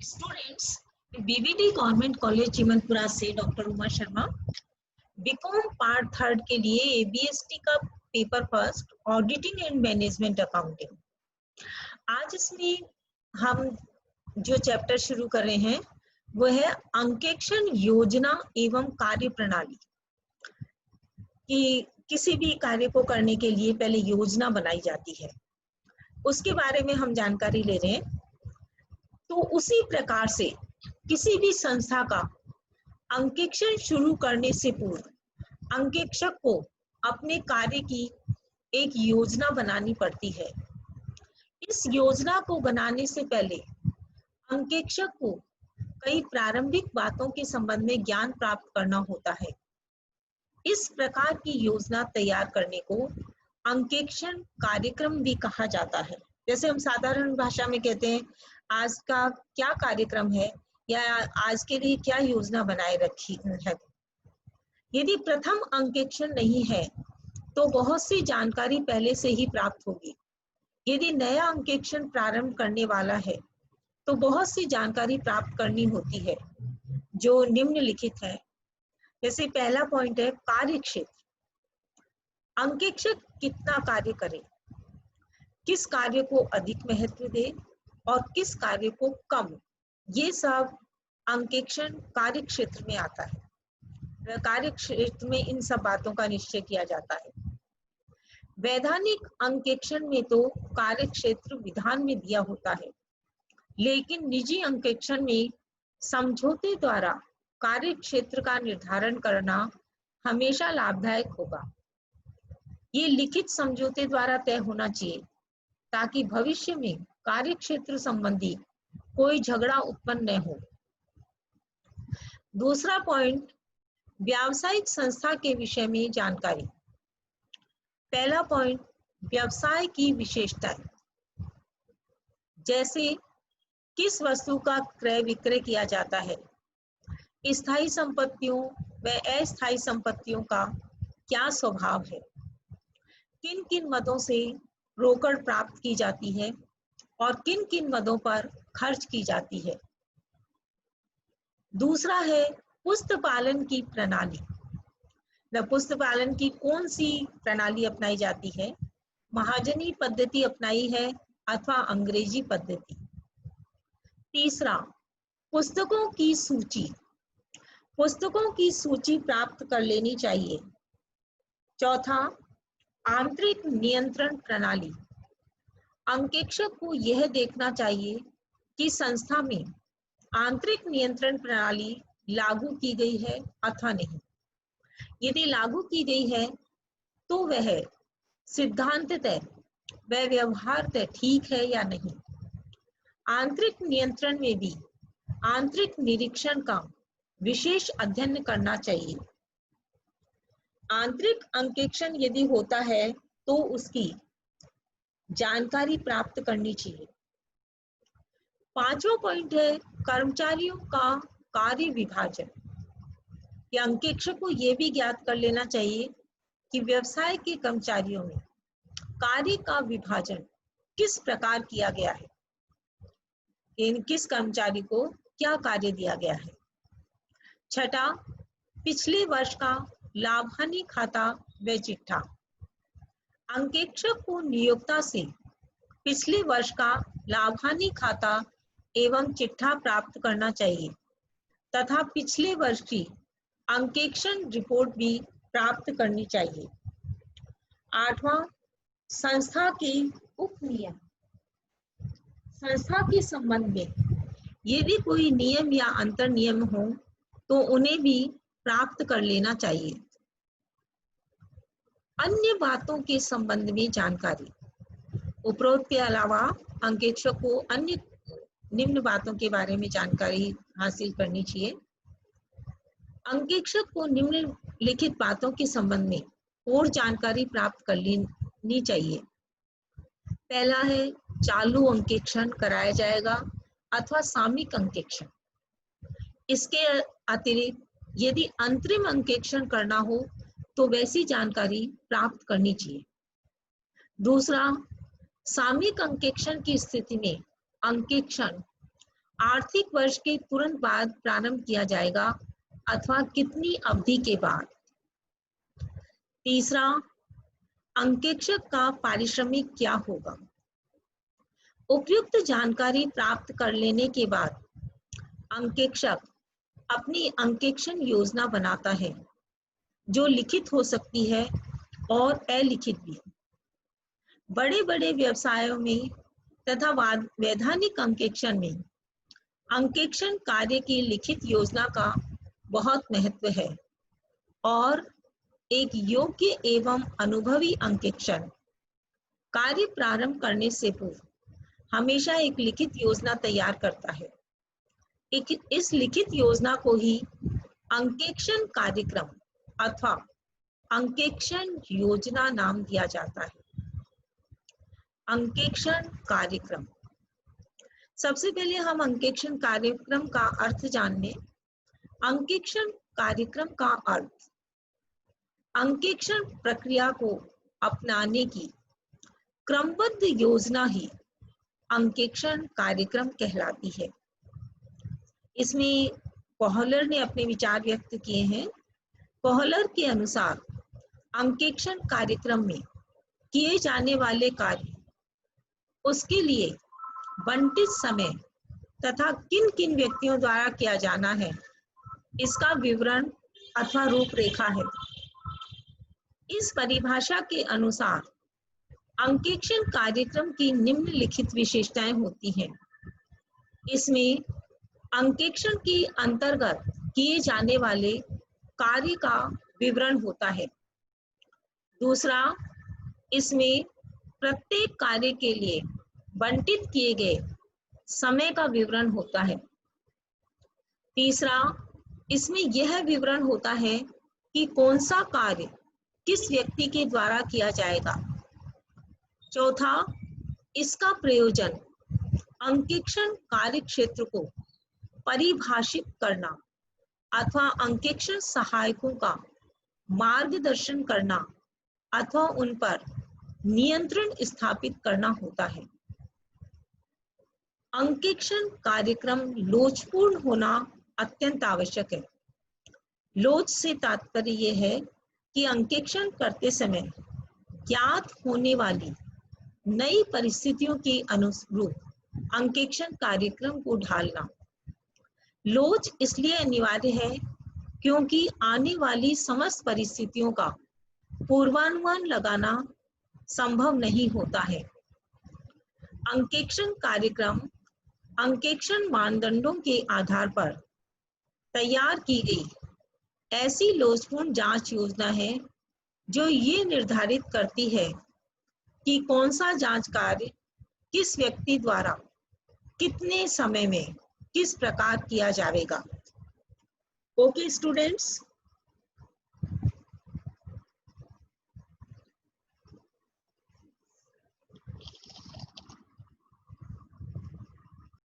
Students, BBD government college Chimanpura से doctor Uma Sharma BCom part third के लिए एबीएसटी का paper first auditing and management accounting. आज इसमें हम जो चैप्टर शुरू कर रहे हैं वो है अंकेक्षण योजना एवं कार्य प्रणाली। कि किसी भी कार्य को करने के लिए पहले योजना बनाई जाती है, उसके बारे में हम जानकारी ले रहे हैं। तो उसी प्रकार से किसी भी संस्था का अंकेक्षण शुरू करने से पूर्व अंकेक्षक को अपने कार्य की एक योजना बनानी पड़ती है। इस योजना को बनाने से पहले अंकेक्षक को कई प्रारंभिक बातों के संबंध में ज्ञान प्राप्त करना होता है। इस प्रकार की योजना तैयार करने को अंकेक्षण कार्यक्रम भी कहा जाता है। जैसे हम साधारण भाषा में कहते हैं आज का क्या कार्यक्रम है या आज के लिए क्या योजना बनाए रखी है। यदि प्रथम अंकेक्षण नहीं है तो बहुत सी जानकारी पहले से ही प्राप्त होगी। यदि नया अंकेक्षण प्रारंभ करने वाला है तो बहुत सी जानकारी प्राप्त करनी होती है जो निम्नलिखित है। जैसे पहला पॉइंट है कार्य क्षेत्र। अंकेक्षक कितना कार्य करे, किस कार्य को अधिक महत्व दे और किस कार्य को कम, ये सब अंकेक्षण कार्य क्षेत्र में आता है। कार्य क्षेत्र में इन सब बातों का निश्चय किया जाता है। वैधानिक अंकेक्षण में तो कार्य क्षेत्र विधान में दिया होता है, लेकिन निजी अंकेक्षण में समझौते द्वारा कार्य क्षेत्र का निर्धारण करना हमेशा लाभदायक होगा। ये लिखित समझौते द्वारा तय होना चाहिए ताकि भविष्य में कार्य क्षेत्र संबंधी कोई झगड़ा उत्पन्न न हो। दूसरा पॉइंट, व्यावसायिक संस्था के विषय में जानकारी। पहला पॉइंट, व्यवसाय की विशेषताएं, जैसे किस वस्तु का क्रय विक्रय किया जाता है, स्थायी संपत्तियों व अस्थायी संपत्तियों का क्या स्वभाव है, किन किन मदों से रोकड़ प्राप्त की जाती है और किन किन मदों पर खर्च की जाती है। दूसरा है पुस्तपालन की प्रणाली। पुस्तपालन की कौन सी प्रणाली अपनाई जाती है, महाजनी पद्धति अपनाई है अथवा अंग्रेजी पद्धति। तीसरा, पुस्तकों की सूची। पुस्तकों की सूची प्राप्त कर लेनी चाहिए। चौथा, आंतरिक नियंत्रण प्रणाली। अंकेक्षक को यह देखना चाहिए कि संस्था में आंतरिक नियंत्रण प्रणाली लागू की गई है अथवा नहीं। यदि लागू की गई है तो वह सिद्धांततः व व्यवहारतः ठीक है या नहीं। आंतरिक नियंत्रण में भी आंतरिक निरीक्षण का विशेष अध्ययन करना चाहिए। आंतरिक अंकेक्षण यदि होता है तो उसकी जानकारी प्राप्त करनी चाहिए। पांचवा पॉइंट है कर्मचारियों का कार्य विभाजन। या अंकेक्षक को यह भी ज्ञात कर लेना चाहिए कि व्यवसाय के कर्मचारियों में कार्य का विभाजन किस प्रकार किया गया है, किस कर्मचारी को क्या कार्य दिया गया है। छठा, पिछले वर्ष का लाभ हानि खाता व चिट्ठा। अंकेक्षक को नियोक्ता से पिछले वर्ष का लाभ हानि खाता एवं चिट्ठा प्राप्त करना चाहिए तथा पिछले वर्ष की अंकेक्षण रिपोर्ट भी प्राप्त करनी चाहिए। आठवां, संस्था के उपनियम। संस्था के संबंध में यदि कोई नियम या अंतर नियम हो तो उन्हें भी प्राप्त कर लेना चाहिए। अन्य बातों के संबंध में जानकारी। उपरोक्त के अलावा अंकेक्षक को अन्य निम्न बातों के बारे में जानकारी हासिल करनी चाहिए। अंकेक्षक को निम्नलिखित बातों के संबंध में और जानकारी प्राप्त कर लेनी चाहिए। पहला है चालू अंकेक्षण कराया जाएगा अथवा सामयिक अंकेक्षण। इसके अतिरिक्त यदि अंतरिम अंकेक्षण करना हो तो वैसी जानकारी प्राप्त करनी चाहिए। दूसरा, सामयिक अंकेक्षण की स्थिति में अंकेक्षण आर्थिक वर्ष के तुरंत बाद प्रारंभ किया जाएगा अथवा कितनी अवधि के बाद। तीसरा, अंकेक्षक का पारिश्रमिक क्या होगा। उपयुक्त जानकारी प्राप्त कर लेने के बाद अंकेक्षक अपनी अंकेक्षण योजना बनाता है, जो लिखित हो सकती है और अलिखित भी। बड़े बड़े व्यवसायों में तथा वैधानिक अंकेक्षण में अंकेक्षण कार्य की लिखित योजना का बहुत महत्व है और एक योग्य एवं अनुभवी अंकेक्षण कार्य प्रारंभ करने से पूर्व हमेशा एक लिखित योजना तैयार करता है। इस लिखित योजना को ही अंकेक्षण कार्यक्रम अथवा अंकेक्षण योजना नाम दिया जाता है। अंकेक्षण कार्यक्रम। सबसे पहले हम अंकेक्षण कार्यक्रम का अर्थ जान लें। अंकेक्षण कार्यक्रम का अर्थ अंकेक्षण प्रक्रिया को अपनाने की क्रमबद्ध योजना ही अंकेक्षण कार्यक्रम कहलाती है। इसमें कोहलर ने अपने विचार व्यक्त किए हैं। कोहलर के अनुसार अंकेक्षण कार्यक्रम में किए जाने वाले कार्य, उसके लिए बंटित समय तथा किन किन व्यक्तियों द्वारा किया जाना है, इसका विवरण अथवा रूपरेखा है। इस परिभाषा के अनुसार अंकेक्षण कार्यक्रम की निम्नलिखित विशेषताएं होती हैं। इसमें अंकेक्षण के अंतर्गत किए जाने वाले कार्य का विवरण होता है। दूसरा, इसमें प्रत्येक कार्य के लिए बंटित किए गए समय का विवरण होता है। तीसरा, इसमें यह विवरण होता है कि कौन सा कार्य किस व्यक्ति के द्वारा किया जाएगा। चौथा, इसका प्रयोजन अंकेक्षण कार्य क्षेत्र को परिभाषित करना अथवा अंकेक्षण सहायकों का मार्गदर्शन करना अथवा उन पर नियंत्रण स्थापित करना होता है। अंकेक्षण कार्यक्रम लोचपूर्ण होना अत्यंत आवश्यक है। लोच से तात्पर्य यह है कि अंकेक्षण करते समय ज्ञात होने वाली नई परिस्थितियों के अनुरूप अंकेक्षण कार्यक्रम को ढालना। लोच इसलिए अनिवार्य है क्योंकि आने वाली समस्त परिस्थितियों का पूर्वानुमान लगाना संभव नहीं होता है। अंकेक्षण कार्यक्रम अंकेक्षण मानदंडों के आधार पर तैयार की गई ऐसी लोचपूर्ण जांच योजना है जो ये निर्धारित करती है कि कौन सा जांच कार्य किस व्यक्ति द्वारा कितने समय में किस प्रकार किया जाएगा। Okay students,